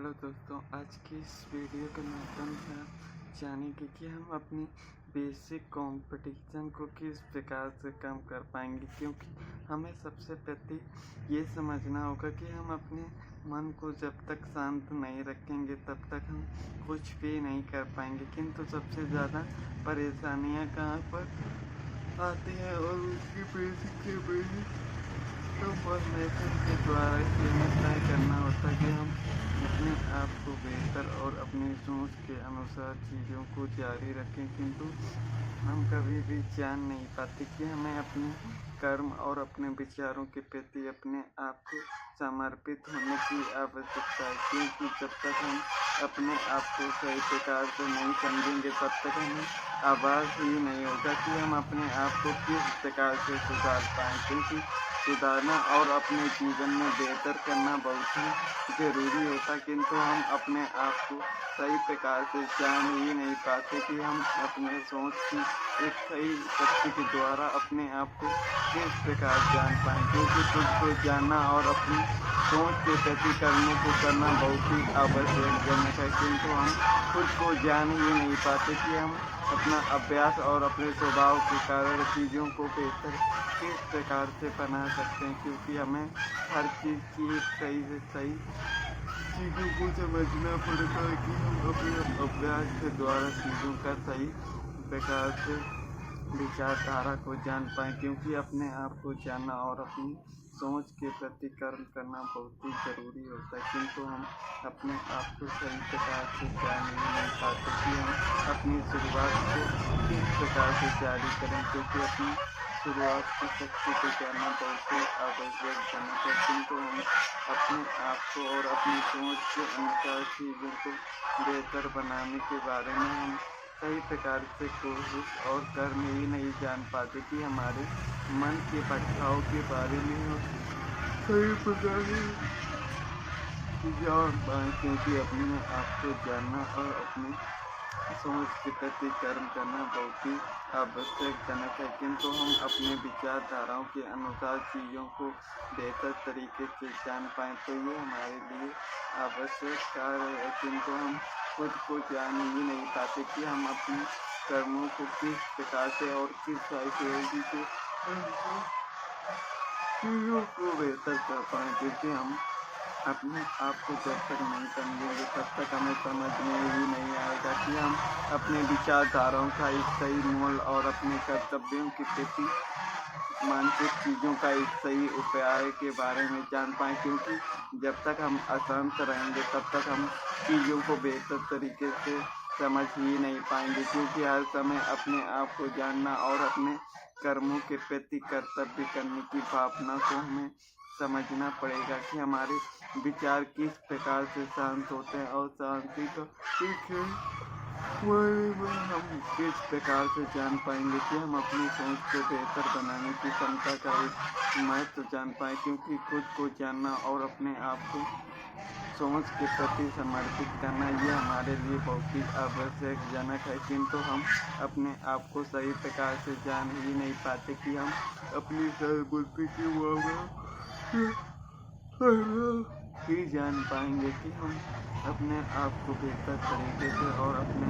Hello दोस्तों, आज की इस वीडियो के माध्यम से आप जानेंगे कि हम अपनी बेसिक कंपटीशन को किस प्रकार से कम कर पाएंगे। क्योंकि हमें सबसे पहले ये समझना होगा कि हम अपने मन को जब तक शांत नहीं रखेंगे तब तक हम कुछ भी नहीं कर पाएंगे। किंतु सबसे ज़्यादा परेशानियां कहाँ पर आती हैं और उसकी बेसिक इन्फॉर्मेशन के द्वारा ये तय करना होता है कि हम अपने आप को बेहतर और अपनी सोच के अनुसार चीज़ों को जारी रखें। किंतु हम कभी भी जान नहीं पाते कि हमें अपने कर्म और अपने विचारों के प्रति अपने आप को समर्पित होने की आवश्यकता है। क्योंकि जब तक हम अपने आप को सही प्रकार से नहीं समझेंगे तब तक हमें आभास ही नहीं होगा कि हम अपने आप को किस प्रकार से सुधार पाएँ। क्योंकि सुधारना और अपने जीवन में बेहतर करना बहुत ही ज़रूरी होता है। किंतु हम अपने आप को सही प्रकार से जान ही नहीं पाते कि हम अपने सोच की एक सही शक्ति के द्वारा अपने आप को किस प्रकार जान पाएँ। क्योंकि खुद को जानना और अपनी सोच के प्रति कर्मों को करना बहुत ही आवश्यकजनक है। किंतु हम खुद को जान ही नहीं पाते कि हम अपना अभ्यास और अपने स्वभाव के कारण चीज़ों को बेहतर किस प्रकार से बना सकते हैं। क्योंकि हमें हर चीज़ की एक सही से सही चीज़ों को समझना पड़ता है कि हम अपने अभ्यास के द्वारा चीज़ों का सही प्रकार से विचारधारा को जान पाएँ। क्योंकि अपने आप को जानना और अपनी सोच के प्रति कर्म करना बहुत ही ज़रूरी होता है। किंतु हम अपने आप को सही प्रकार से जान ही नहीं पाते कि हम अपनी शुरुआत को किस प्रकार से जारी करें। क्योंकि अपनी शुरुआत की शक्ति को जानना बहुत ही आवश्यकजनक है। किंतु हम अपने आप को और अपनी सोच के अनुसार चीज़ों को बेहतर बनाने के बारे में हम सही प्रकार से कोशिश और कर्म ही नहीं जान पाते कि हमारे मन के भटकाव के बारे में हम सही प्रकार से जान पाएँ। क्योंकि अपने आप को जानना और अपने सोच के प्रति कर्म करना बहुत ही आवश्यकजनक है। किंतु हम अपने विचारधाराओं के अनुसार चीज़ों को बेहतर तरीके से जान पाएँ तो ये हमारे लिए आवश्यक कार्य है। किंतु हम खुद को जान ही नहीं पाते कि हम अपने कर्मों को किस प्रकार से और किस साइकोलॉजी से चीज़ों को बेहतर कर पाएँ। क्योंकि हम अपने आप को जब तक नहीं समझेंगे तब तक हमें समझ में ही नहीं आएगा कि हम अपने विचारधाराओं का एक सही मोल और अपने कर्तव्यों के प्रति मानसिक चीज़ों का एक सही उपाय के बारे में जान पाएँ। क्योंकि जब तक हम अशांत रहेंगे तब तक हम चीज़ों को बेहतर तरीके से समझ ही नहीं पाएंगे। क्योंकि हर समय अपने आप को जानना और अपने कर्मों के प्रति कर्तव्य करने की भावना को हमें समझना पड़ेगा कि हमारे विचार किस प्रकार से शांत होते हैं और शांति का हम किस प्रकार से जान पाएंगे कि हम अपनी सोच को बेहतर बनाने की क्षमता का एक महत्व जान पाएँ। क्योंकि खुद को जानना और अपने आप को सोच के प्रति समर्पित करना ये हमारे लिए बहुत ही आवश्यकजनक है। किंतु हम अपने आप को सही प्रकार से जान ही नहीं पाते कि हम अपनी सर्वबुद्धि की ही जान पाएंगे कि हम अपने आप को बेहतर तरीके से और अपने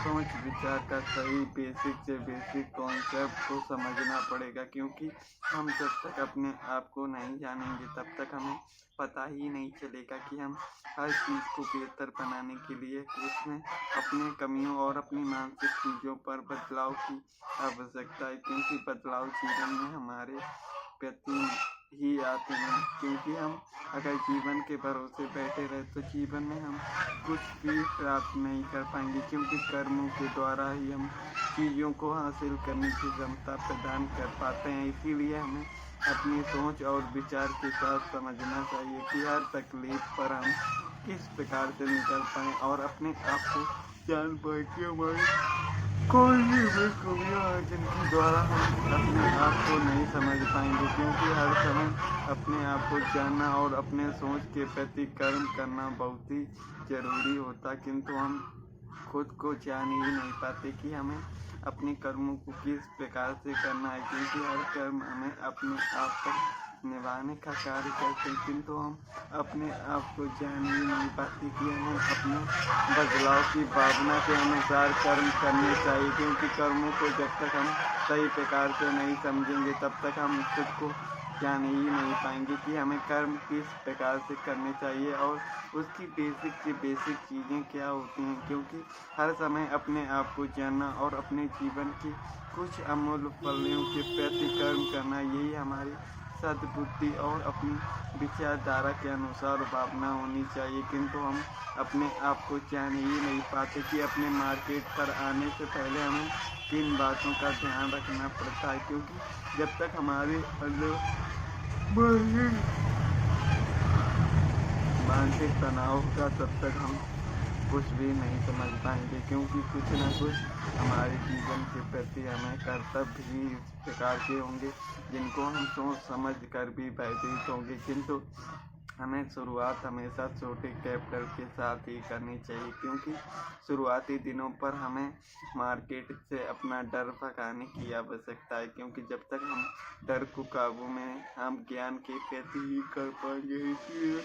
सोच विचार का सही बेसिक से बेसिक कॉन्सेप्ट को समझना पड़ेगा। क्योंकि हम जब तक अपने आप को नहीं जानेंगे तब तक हमें पता ही नहीं चलेगा कि हम हर चीज़ को बेहतर बनाने के लिए उसमें अपने कमियों और अपनी मानसिक चीज़ों पर बदलाव की आवश्यकता है। क्योंकि बदलाव जीवन में हमारे प्रति ही आते हैं। क्योंकि हम अगर जीवन के भरोसे बैठे रहे तो जीवन में हम कुछ भी प्राप्त नहीं कर पाएंगे। क्योंकि कर्मों के द्वारा ही हम चीज़ों को हासिल करने की क्षमता प्रदान कर पाते हैं। इसीलिए हमें अपनी सोच और विचार के साथ समझना चाहिए कि हर तकलीफ पर हम किस प्रकार से निकल पाएँ और अपने आप को जान पाएँ कि हमारी कोई भी कमियाँ हैं जिनके द्वारा हम अपने आप को नहीं समझ पाएंगे। क्योंकि हर समय अपने आप को जानना और अपने सोच के प्रति कर्म करना बहुत ही ज़रूरी होता। किंतु हम खुद को जान ही नहीं पाते कि हमें अपने कर्मों को किस प्रकार से करना है। क्योंकि हर कर्म हमें अपने आप पर निभाने का कार्य करते हैं, किंतु हम अपने आप को जान ही नहीं पाते कि हमें अपने बदलाव की भावना के अनुसार कर्म करने चाहिए। क्योंकि कर्मों को जब तक हम सही प्रकार से नहीं समझेंगे तब तक हम खुद को जान ही नहीं पाएंगे कि हमें कर्म किस प्रकार से करने चाहिए और उसकी बेसिक चीज़ें क्या होती हैं। क्योंकि हर समय अपने आप को जानना और अपने जीवन की कुछ अमूल्य फलों के प्रति कर्म करना, यही हमारी सद्बुद्धि और अपनी विचारधारा के अनुसार भावना होनी चाहिए। किंतु हम अपने आप को जान ही नहीं पाते कि अपने मार्केट पर आने से पहले हमें किन बातों का ध्यान रखना पड़ता है। क्योंकि जब तक हमारे अंदर मानसिक तनाव का तब तक हम कुछ भी नहीं समझ पाएंगे। क्योंकि कुछ न कुछ हमारे जीवन के प्रति हमें कर्तव्य ही इस प्रकार के होंगे जिनको हम सोच समझ कर भी व्यतीत होंगे। किंतु हमें शुरुआत हमेशा छोटे कैपिटल के साथ ही करनी चाहिए। क्योंकि शुरुआती दिनों पर हमें मार्केट से अपना डर भगाने की आवश्यकता है। क्योंकि जब तक हम डर को काबू में हम ज्ञान के प्रति ही कर पाएंगे, इसलिए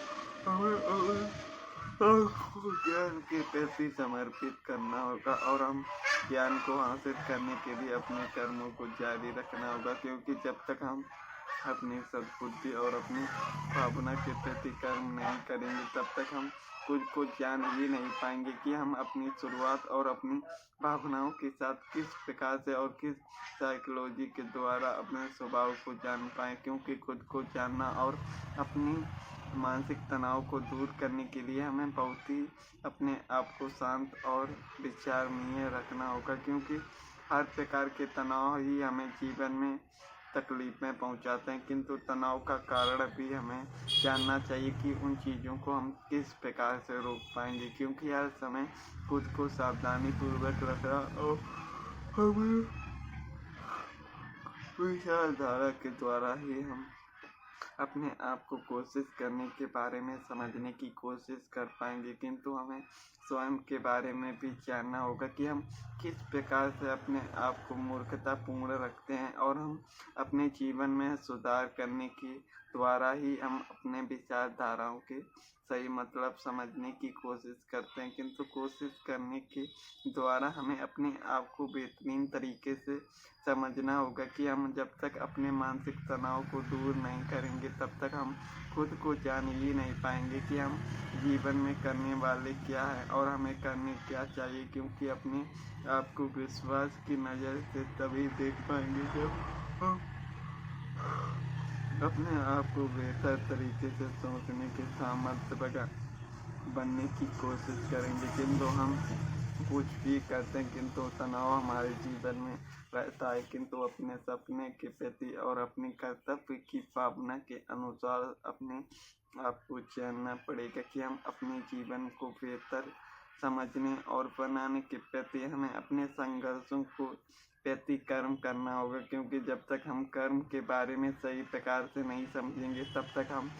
हमें ज्ञान के प्रति समर्पित करना होगा और हम ज्ञान को हासिल करने के लिए अपने कर्मों को जारी रखना होगा। क्योंकि जब तक हम अपनी सद्बुद्धि और अपनी भावना के प्रति कर्म नहीं करेंगे तब तक हम खुद को जान ही नहीं पाएंगे कि हम अपनी शुरुआत और अपनी भावनाओं के साथ किस प्रकार से और किस साइकोलॉजी के द्वारा अपने स्वभाव को जान पाएं। क्योंकि खुद को जानना और अपनी मानसिक तनाव को दूर करने के लिए हमें बहुत ही अपने आप को शांत और विचारणीय रखना होगा। क्योंकि हर प्रकार के तनाव ही हमें जीवन में तकलीफें पहुंचाते हैं, किंतु तनाव का कारण भी हमें जानना चाहिए कि उन चीज़ों को हम किस प्रकार से रोक पाएंगे। क्योंकि हर समय खुद को सावधानी पूर्वक रखना और हमें विचारधारा के द्वारा ही हम अपने आप को कोशिश करने के बारे में समझने की कोशिश कर पाएंगे। किंतु हमें स्वयं के बारे में भी जानना होगा कि हम किस प्रकार से अपने आप को मूर्खतापूर्ण रखते हैं और हम अपने जीवन में सुधार करने के द्वारा ही हम अपने विचारधाराओं के सही मतलब समझने की कोशिश करते हैं। किंतु कोशिश करने के द्वारा हमें अपने आप को बेहतरीन तरीके से समझना होगा कि हम जब तक अपने मानसिक तनाव को दूर नहीं करेंगे तब तक हम खुद को जान ही नहीं पाएंगे कि हम जीवन में करने वाले क्या है और हमें करने क्या चाहिए। क्योंकि अपने आप को विश्वास की नज़र से तभी देख पाएंगे जब हम अपने आप को बेहतर तरीके से सोचने के सामर्थ्य बनने की कोशिश करेंगे। किंतु हम कुछ भी करते हैं किंतु तनाव हमारे जीवन में रहता है। किंतु अपने सपने के प्रति और अपने कर्तव्य की भावना के अनुसार अपने आप को जानना पड़ेगा कि हम अपने जीवन को बेहतर समझने और बनाने के प्रति हमें अपने संघर्षों को प्रति कर्म करना होगा। क्योंकि जब तक हम कर्म के बारे में सही प्रकार से नहीं समझेंगे तब तक हम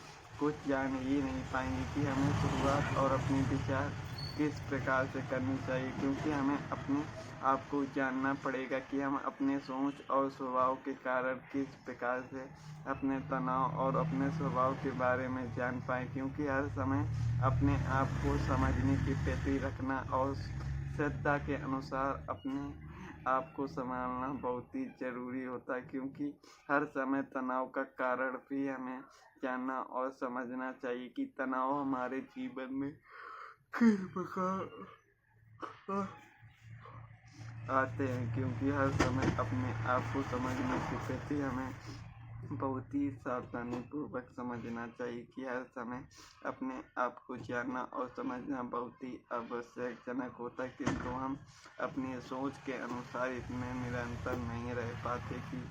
कुछ जान ही नहीं पाएंगे कि हमें शुरुआत और अपने विचार किस प्रकार से करनी चाहिए। क्योंकि हमें अपने आप को जानना पड़ेगा कि हम अपने सोच और स्वभाव के कारण किस प्रकार से अपने तनाव और अपने स्वभाव के बारे में जान पाएँ। क्योंकि हर समय अपने आप को समझने की प्रति रखना और श्रद्धा के अनुसार अपने आप को संभालना बहुत ही ज़रूरी होता है। क्योंकि हर समय तनाव का कारण भी हमें जानना और समझना चाहिए कि तनाव हमारे जीवन में किस प्रकार आते हैं। क्योंकि हर समय अपने आप को समझने के प्रति हमें बहुत ही सावधानी पूर्वक समझना चाहिए कि हर समय अपने आप को जानना और समझना बहुत ही आवश्यकजनक होता है। किंतु हम अपनी सोच के अनुसार इतने निरंतर नहीं रह पाते कि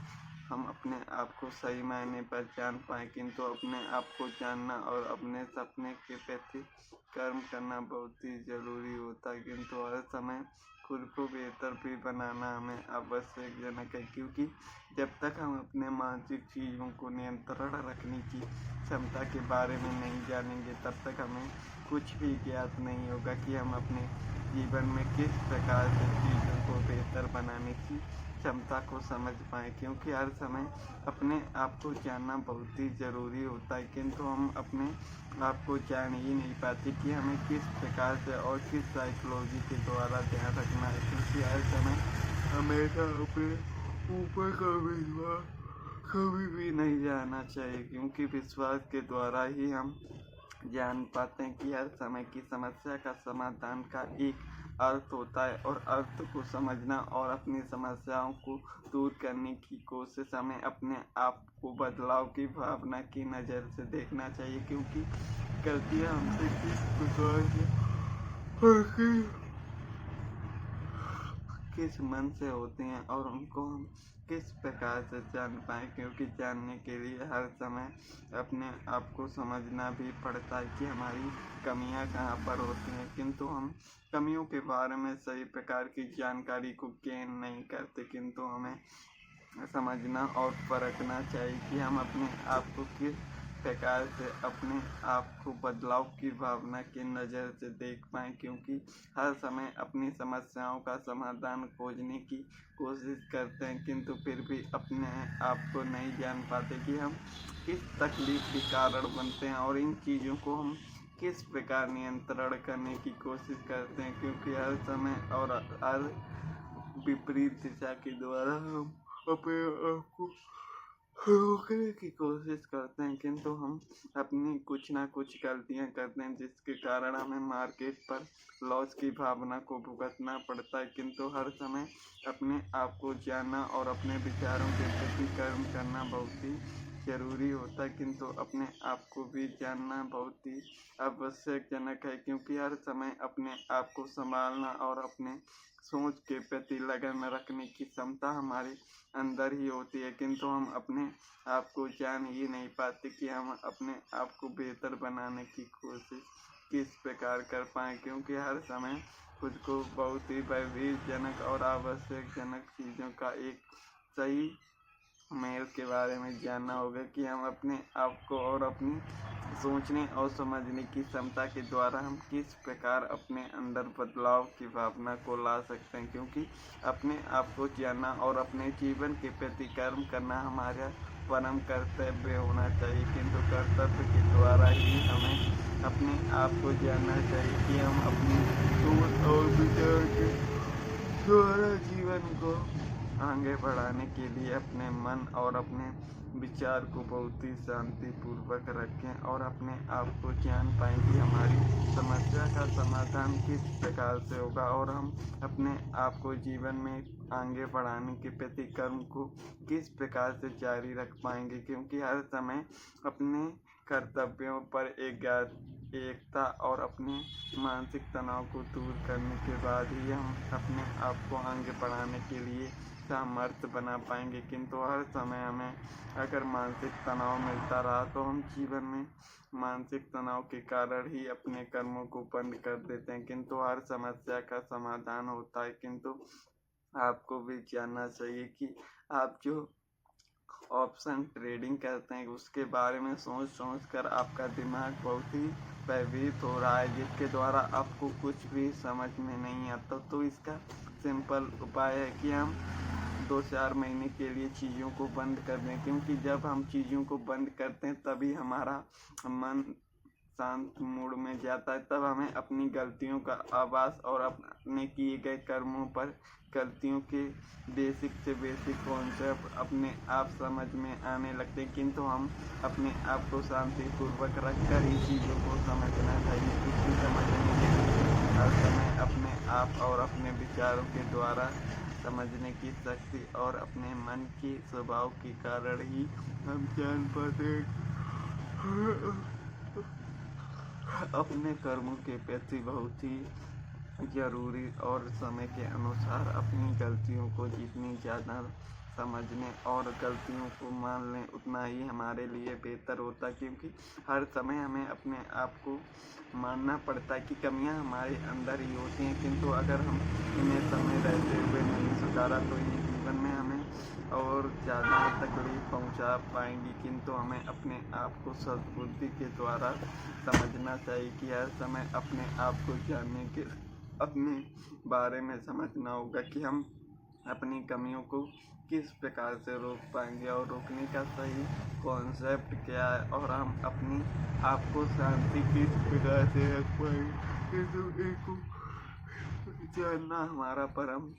हम अपने आप को सही मायने पर जान पाएँ। किंतु अपने आप को जानना और अपने सपने के प्रति कर्म करना बहुत ही ज़रूरी होता है। किंतु हर समय खुद को बेहतर भी बनाना हमें आवश्यकजनक है। क्योंकि जब तक हम अपने मानसिक चीज़ों को नियंत्रण रखने की क्षमता के बारे में नहीं जानेंगे तब तक हमें कुछ भी ज्ञात नहीं होगा कि हम अपने जीवन में किस प्रकार से चीज़ों को बेहतर बनाने की क्षमता को समझ पाएँ, क्योंकि हर समय अपने आप को जानना बहुत ही ज़रूरी होता है, किंतु हम अपने आप को जान ही नहीं पाते कि हमें किस प्रकार से और किस साइकोलॉजी के द्वारा ध्यान रखना है, क्योंकि हर समय हमेशा अपने ऊपर का विश्वास कभी भी नहीं जाना चाहिए, क्योंकि विश्वास के द्वारा ही हम जान पाते हैं कि हर समय की समस्या का समाधान का एक अर्थ होता है, और अर्थ को समझना और अपनी समस्याओं को दूर करने की कोशिश हमें अपने आप को बदलाव की भावना की नज़र से देखना चाहिए, क्योंकि गलतियाँ हमसे किस प्रकार से और किस मन से होती हैं और उनको हम किस प्रकार से जान पाएँ, क्योंकि जानने के लिए हर समय अपने आप को समझना भी पड़ता है कि हमारी कमियां कहाँ पर होती हैं, किंतु हम कमियों के बारे में सही प्रकार की जानकारी को गेन नहीं करते, किंतु हमें समझना और परखना चाहिए कि हम अपने आप को किस प्रकार से अपने आप को बदलाव की भावना की नज़र से देख पाएँ, क्योंकि हर समय अपनी समस्याओं का समाधान खोजने की कोशिश करते हैं, किंतु फिर भी अपने आप को नहीं जान पाते कि हम किस तकलीफ के कारण बनते हैं और इन चीज़ों को हम किस प्रकार नियंत्रण करने की कोशिश करते हैं, क्योंकि हर समय और हर विपरीत दिशा के द्वारा हम अपने आप को रोकने की कोशिश करते हैं, किंतु हम अपनी कुछ ना कुछ गलतियां करते हैं जिसके कारण हमें मार्केट पर लॉस की भावना को भुगतना पड़ता है, किंतु हर समय अपने आप को जानना और अपने विचारों के प्रति कर्म करना बहुत ही ज़रूरी होता है, किंतु अपने आप को भी जानना बहुत ही आवश्यकजनक है, क्योंकि हर समय अपने आप को संभालना और अपने सोच के प्रति लगन रखने की क्षमता हमारे अंदर ही होती है, किंतु हम अपने आप को जान ही नहीं पाते कि हम अपने आप को बेहतर बनाने की कोशिश किस प्रकार कर पाएँ, क्योंकि हर समय खुद को बहुत ही भयभीतजनक और आवश्यकजनक चीज़ों का एक सही मेल के बारे में जानना होगा कि हम अपने आप को और अपनी सोचने और समझने की क्षमता के द्वारा हम किस प्रकार अपने अंदर बदलाव की भावना को ला सकते हैं, क्योंकि अपने आप को जानना और अपने जीवन के प्रति कर्म करना हमारा परम कर्तव्य होना चाहिए, किंतु कर्तव्य के द्वारा ही हमें अपने आप को जानना चाहिए कि हम अपनी सोच और विचार के द्वारा जीवन को आगे बढ़ाने के लिए अपने मन और अपने विचार को बहुत ही शांतिपूर्वक रखें और अपने आप को जान पाएँ कि हमारी समस्या का समाधान किस प्रकार से होगा, और हम अपने आप को जीवन में आगे बढ़ाने के प्रति कर्म को किस प्रकार से जारी रख पाएंगे, क्योंकि हर समय अपने कर्तव्यों पर एकता और अपने मानसिक तनाव को दूर करने के बाद ही हम अपने आप को आगे बढ़ाने के लिए सामर्थ्य बना पाएंगे, किंतु हर समय हमें अगर मानसिक तनाव मिलता रहा तो हम जीवन में मानसिक तनाव के कारण ही अपने कर्मों को बंद कर देते हैं, किंतु हर समस्या का समाधान होता है, किंतु आपको भी जानना चाहिए कि आप जो ऑप्शन ट्रेडिंग करते हैं उसके बारे में सोच कर आपका दिमाग बहुत ही भयभीत हो रहा है, जिसके द्वारा आपको कुछ भी समझ में नहीं आता। तो इसका सिंपल उपाय है कि हम 2-4 महीने के लिए चीज़ों को बंद कर दें, क्योंकि जब हम चीज़ों को बंद करते हैं तभी हमारा मन शांत मूड में जाता है, तब हमें अपनी गलतियों का आभास और अपने किए गए कर्मों पर गलतियों के बेसिक से बेसिक कॉन्सेप्ट अपने आप समझ में आने लगते हैं, किंतु हम अपने आप को शांतिपूर्वक रख कर ही चीज़ों को समझना चाहिए, क्योंकि समझने के लिए हर समय अपने आप और अपने विचारों के द्वारा समझने की शक्ति और अपने मन के स्वभाव के कारण ही हम जान पाते हैं अपने कर्मों के प्रति बहुत ही ज़रूरी और समय के अनुसार अपनी गलतियों को जितनी ज़्यादा समझने और गलतियों को मान लें उतना ही हमारे लिए बेहतर होता है, क्योंकि हर समय हमें अपने आप को मानना पड़ता है कि कमियां हमारे अंदर ही होती हैं, किंतु अगर हम इन्हें समय रहते हुए नहीं सुधारा तो ये जीवन में हमें और ज़्यादा तकलीफ पहुंचा पाएंगी, किंतु हमें अपने आप को सद्बुद्धि के द्वारा समझना चाहिए कि हर समय अपने आप को जानने के अपने बारे में समझना होगा कि हम अपनी कमियों को किस प्रकार से रोक पाएंगे और रोकने का सही कॉन्सेप्ट क्या है और हम अपनी आपको शांति किस प्रकार से रख पाएंगे, इस को जानना हमारा परम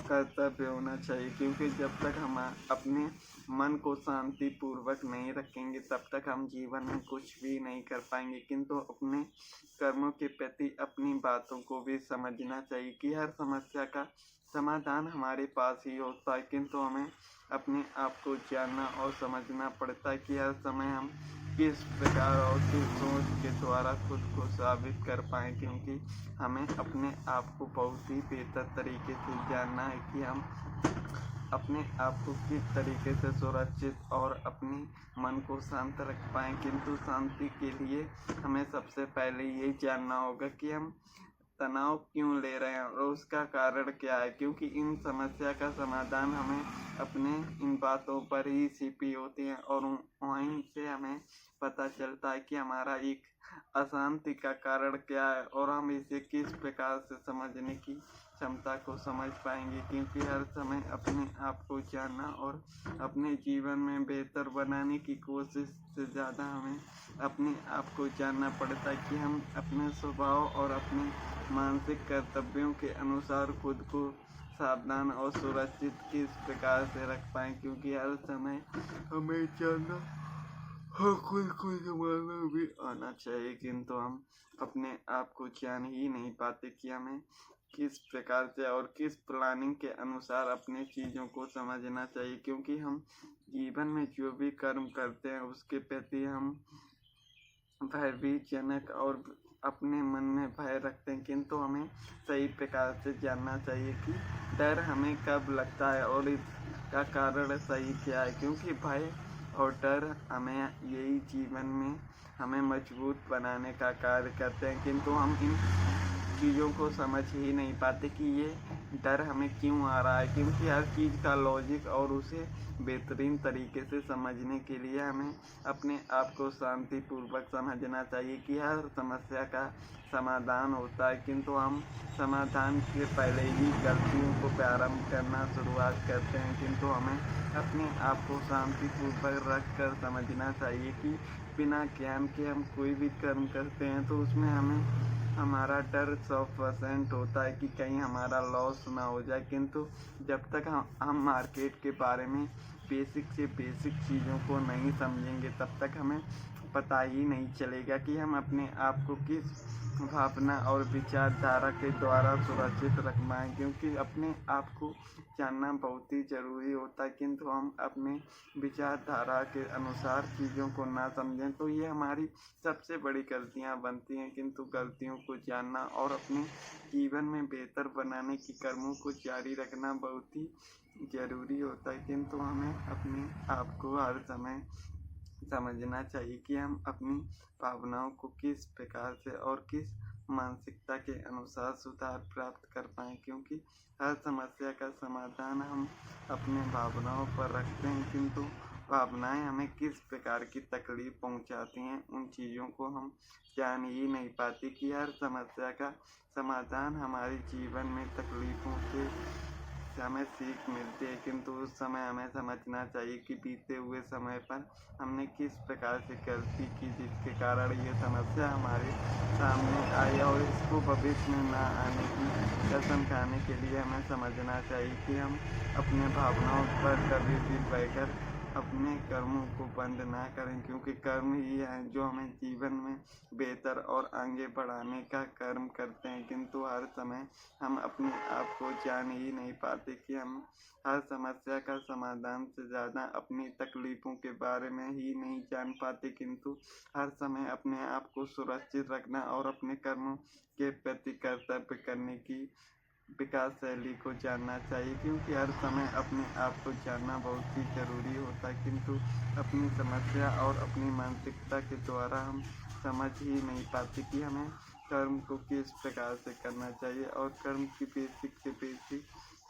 कर्तव्य होना चाहिए। क्योंकि जब तक हम अपने मन को शांति पूर्वक नहीं रखेंगे तब तक हम जीवन में कुछ भी नहीं कर पाएंगे। किंतु अपने कर्मों के प्रति अपनी बातों को भी समझना चाहिए कि हर समस्या का समाधान हमारे पास ही होता है, किंतु हमें अपने आप को जानना और समझना पड़ता है कि हर समय हम किस प्रकार और किस सोच के द्वारा खुद को साबित कर पाए। क्योंकि हमें अपने आप को बहुत ही बेहतर तरीके से जानना है कि हम अपने आप को किस तरीके से सुरक्षित और अपने मन को शांत रख पाएँ। किंतु शांति के लिए हमें सबसे पहले ये जानना होगा कि हम तनाव क्यों ले रहे हैं और उसका कारण क्या है। क्योंकि इन समस्या का समाधान हमें अपने इन बातों पर ही छिपी होती है और वहीं से हमें पता चलता है कि हमारा एक अशांति का कारण क्या है और हम इसे किस प्रकार से समझने की क्षमता को समझ पाएंगे। क्योंकि हर समय अपने आप को जानना और अपने जीवन में बेहतर बनाने की कोशिश से ज़्यादा हमें अपने आप को जानना पड़ता है कि हम अपने स्वभाव और अपने मानसिक कर्तव्यों के अनुसार खुद को सावधान और सुरक्षित किस प्रकार से रख पाएँ। क्योंकि हर समय हमें जानना और खुद को संभालना भी आना चाहिए, किंतु हम अपने आप को जान ही नहीं पाते कि हमें किस प्रकार से और किस प्लानिंग के अनुसार अपने चीज़ों को समझना चाहिए। क्योंकि हम जीवन में जो भी कर्म करते हैं उसके प्रति हम भयभीतजनक और अपने मन में भय रखते हैं, किंतु हमें सही प्रकार से जानना चाहिए कि डर हमें कब लगता है और इसका कारण सही क्या है। क्योंकि भय और डर हमें यही जीवन में हमें मजबूत बनाने का कार्य करते हैं, किंतु हम इन चीज़ों को समझ ही नहीं पाते कि ये डर हमें क्यों आ रहा है। क्योंकि हर चीज़ का लॉजिक और उसे बेहतरीन तरीके से समझने के लिए हमें अपने आप को शांतिपूर्वक समझना चाहिए कि हर समस्या का समाधान होता है, किंतु हम समाधान के पहले ही गलतियों को प्रारंभ करना शुरुआत करते हैं। किंतु हमें अपने आप को शांतिपूर्वक रख कर समझना चाहिए कि बिना ज्ञान के हम कोई भी कर्म करते हैं तो उसमें हमें हमारा डर 100% होता है कि कहीं हमारा लॉस ना हो जाए। किंतु जब तक हम मार्केट के बारे में बेसिक से बेसिक चीज़ों को नहीं समझेंगे तब तक हमें पता ही नहीं चलेगा कि हम अपने आप को किस भावना और विचारधारा के द्वारा सुरक्षित रख पाएँ। क्योंकि अपने आप को जानना बहुत ही ज़रूरी होता है, किंतु हम अपने विचारधारा के अनुसार चीज़ों को ना समझें तो ये हमारी सबसे बड़ी गलतियां बनती हैं। किंतु गलतियों को जानना और अपने जीवन में बेहतर बनाने की कर्मों को जारी रखना बहुत ही ज़रूरी होता है। किंतु हमें अपने आप को हर समय समझना चाहिए कि हम अपनी भावनाओं को किस प्रकार से और किस मानसिकता के अनुसार सुधार प्राप्त कर पाएँ। क्योंकि हर समस्या का समाधान हम अपने भावनाओं पर रखते हैं, किंतु भावनाएं हमें किस प्रकार की तकलीफ पहुंचाती हैं उन चीज़ों को हम जान ही नहीं पाते कि हर समस्या का समाधान हमारे जीवन में तकलीफ़ों से हमें सीख मिलती है। किंतु उस समय हमें समझना चाहिए कि बीते हुए समय पर हमने किस प्रकार से गलती की जिसके कारण ये समस्या हमारे सामने आई और इसको भविष्य में ना आने की कसम खाने के लिए हमें समझना चाहिए कि हम अपने भावनाओं पर कभी भी बहकर अपने कर्मों को बंद ना करें। क्योंकि कर्म ही है जो हमें जीवन में बेहतर और आगे बढ़ाने का कर्म करते हैं। किंतु हर समय हम अपने आप को जान ही नहीं पाते कि हम हर समस्या का समाधान से ज़्यादा अपनी तकलीफ़ों के बारे में ही नहीं जान पाते। किंतु हर समय अपने आप को सुरक्षित रखना और अपने कर्मों के प्रति कर्तव्य करने की विकास शैली को जानना चाहिए। क्योंकि हर समय अपने आप को जानना बहुत ही ज़रूरी होता है, किंतु अपनी समस्या और अपनी मानसिकता के द्वारा हम समझ ही नहीं पाते कि हमें कर्म को किस प्रकार से करना चाहिए और कर्म की बेसिक से बेसिक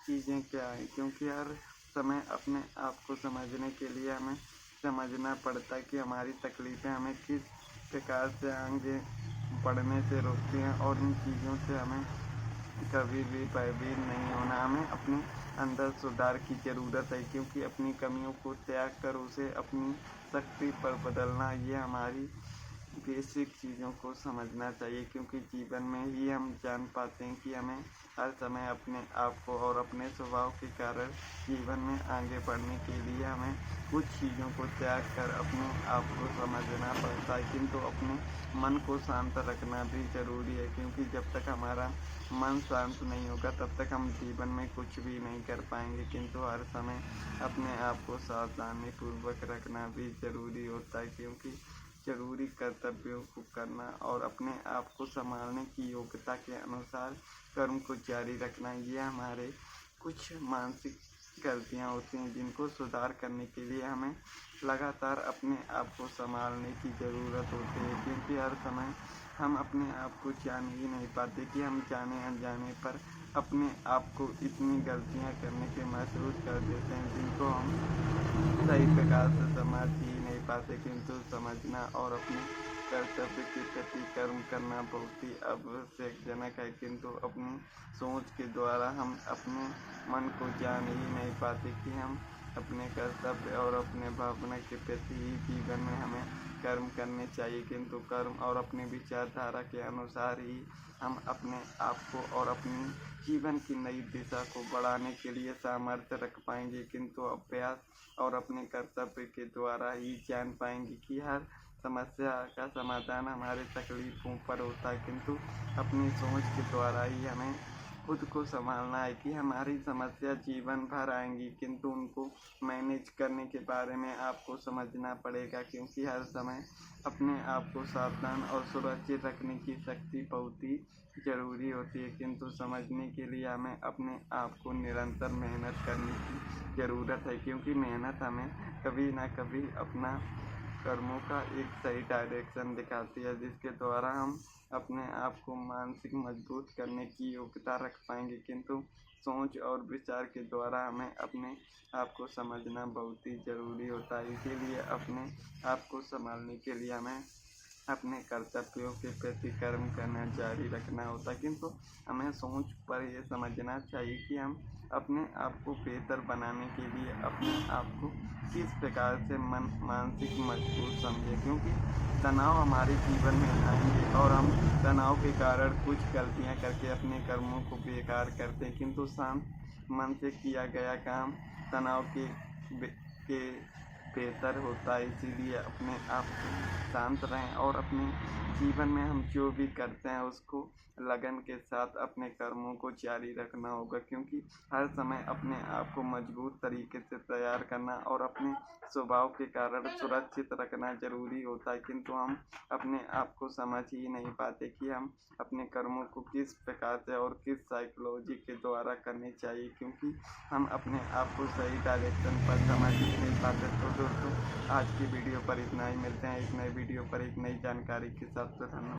चीज़ें क्या हैं। क्योंकि हर समय अपने आप को समझने के लिए हमें समझना पड़ता है कि हमारी तकलीफ़ें हमें किस प्रकार से आगे बढ़ने से रोकती हैं और इन चीज़ों से हमें कभी भी भयभीत नहीं होना। हमें अपने अंदर सुधार की ज़रूरत है, क्योंकि अपनी कमियों को त्याग कर उसे अपनी शक्ति पर बदलना, ये हमारी बेसिक चीज़ों को समझना चाहिए। क्योंकि जीवन में ही हम जान पाते हैं कि हमें हर समय अपने आप को और अपने स्वभाव के कारण जीवन में आगे बढ़ने के लिए हमें कुछ चीज़ों को त्याग कर अपने आप को समझना पड़ता है। किंतु अपने मन को शांत रखना भी ज़रूरी है, क्योंकि जब तक हमारा मन शांत नहीं होगा तब तक हम जीवन में कुछ भी नहीं कर पाएंगे। किंतु हर समय अपने आप को सावधानी पूर्वक रखना भी ज़रूरी होता है, क्योंकि जरूरी कर्तव्यों को करना और अपने आप को संभालने की योग्यता के अनुसार कर्म को जारी रखना, ये हमारे कुछ मानसिक गलतियाँ होती हैं जिनको सुधार करने के लिए हमें लगातार अपने आप को संभालने की ज़रूरत होती है। क्योंकि हर समय हम अपने आप को जान ही नहीं पाते कि हम जाने अनजाने पर अपने आप को इतनी गलतियाँ करने के महसूस कर देते हैं जिनको हम सही प्रकार से समझ ही नहीं पाते। किंतु समझना और अपने कर्तव्य के प्रति कर्म करना बहुत ही आवश्यकजनक है। किंतु अपनी सोच के द्वारा हम अपने मन को जान ही नहीं पाते कि हम अपने कर्तव्य और अपने भावना के प्रति ही जीवन में हमें कर्म करने चाहिए। किंतु कर्म और अपने विचारधारा के अनुसार ही हम अपने आप को और अपनी जीवन की नई दिशा को बढ़ाने के लिए सामर्थ्य रख पाएंगे। किंतु अभ्यास और अपने कर्तव्य के द्वारा ही जान पाएंगे कि हर समस्या का समाधान हमारे तकलीफों पर होता है। किंतु अपनी सोच के द्वारा ही हमें खुद को संभालना है कि हमारी समस्या जीवन भर आएंगी, किंतु उनको मैनेज करने के बारे में आपको समझना पड़ेगा। क्योंकि हर समय अपने आप को सावधान और सुरक्षित रखने की शक्ति बहुत ही ज़रूरी होती है। किंतु समझने के लिए हमें अपने आप को निरंतर मेहनत करने की ज़रूरत है, क्योंकि मेहनत हमें कभी ना कभी अपना कर्मों का एक सही डायरेक्शन दिखाती है, जिसके द्वारा हम अपने आप को मानसिक मजबूत करने की योग्यता रख पाएंगे। किंतु सोच और विचार के द्वारा हमें अपने आप को समझना बहुत ही ज़रूरी होता है। इसीलिए अपने आप को संभालने के लिए हमें अपने कर्तव्यों के प्रति कर्म करना जारी रखना होता है। किंतु हमें सोच पर यह समझना चाहिए कि हम अपने आप को बेहतर बनाने के लिए अपने आप को किस प्रकार से मानसिक मजबूत समझें। क्योंकि तनाव हमारे जीवन में आएंगे और हम तनाव के कारण कुछ गलतियां करके अपने कर्मों को बेकार करते हैं। किंतु शांत मन से किया गया काम तनाव के बेहतर होता है। इसीलिए अपने आप को शांत रहें और अपने जीवन में हम जो भी करते हैं उसको लगन के साथ अपने कर्मों को जारी रखना होगा। क्योंकि हर समय अपने आप को मजबूत तरीके से तैयार करना और अपने स्वभाव के कारण सुरक्षित रखना ज़रूरी होता है। किंतु हम अपने आप को समझ ही नहीं पाते कि हम अपने कर्मों को किस प्रकार से और किस साइकोलॉजी के द्वारा करने चाहिए, क्योंकि हम अपने आप को सही डायरेक्शन पर समझ ही नहीं पाते। तो दोस्तों, आज की वीडियो पर इतना ही। मिलते हैं एक नए वीडियो पर एक नई जानकारी के साथ। तो धन्यवाद।